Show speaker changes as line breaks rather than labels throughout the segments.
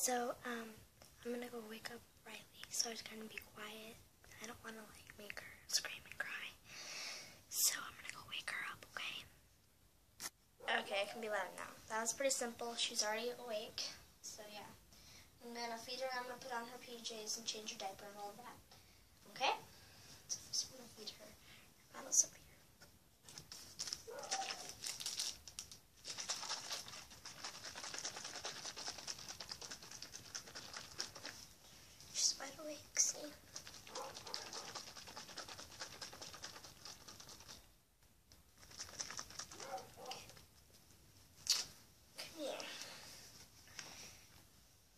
I'm gonna go wake up Riley, so I was gonna be quiet. I don't wanna make her scream and cry. So I'm gonna go wake her up, okay? Okay, I can be loud now. That was pretty simple. She's already awake. So yeah. I'm gonna feed her, I'm gonna put on her PJs and change her diaper and all of that. Okay? So first I'm gonna feed her. Mama's up here. She's wide awake, see?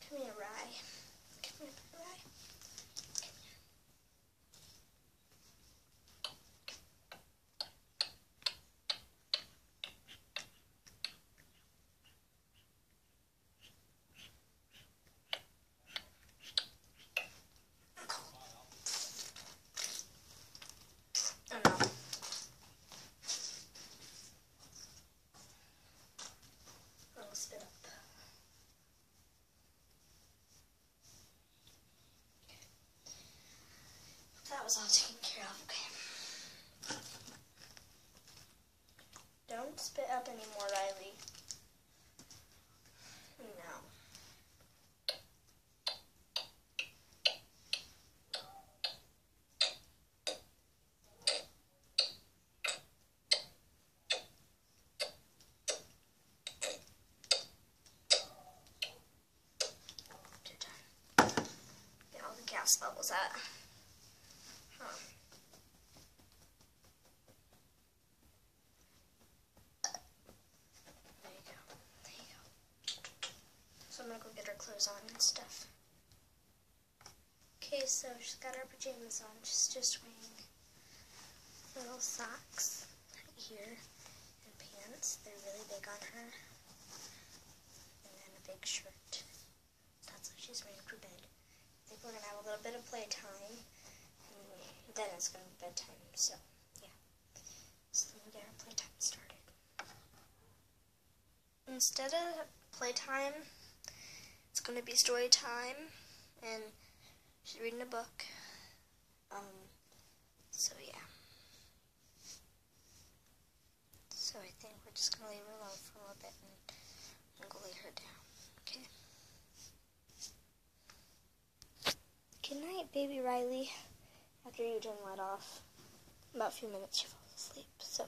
Come here, Rye. Come here, Rye. Oh no. I'll spit up. That was all taken care of, okay. Don't spit up anymore, Riley. No. You're done. Get all the gas bubbles out. Huh. There you go. There you go. So I'm gonna go get her clothes on and stuff. Okay, so she's got her pajamas on. She's just wearing little socks right here and pants. They're really big on her. And then a big shirt. That's what she's wearing for bed. I think we're gonna have a little bit of playtime. And then it's gonna be bedtime, so yeah. So let me get her playtime started. Instead of playtime, it's gonna be story time, and she's reading a book. So yeah. So I think we're just gonna leave her alone for a little bit and go lay her down. Okay. Good night, baby Riley. After you turn the light off, about a few minutes she falls asleep. So.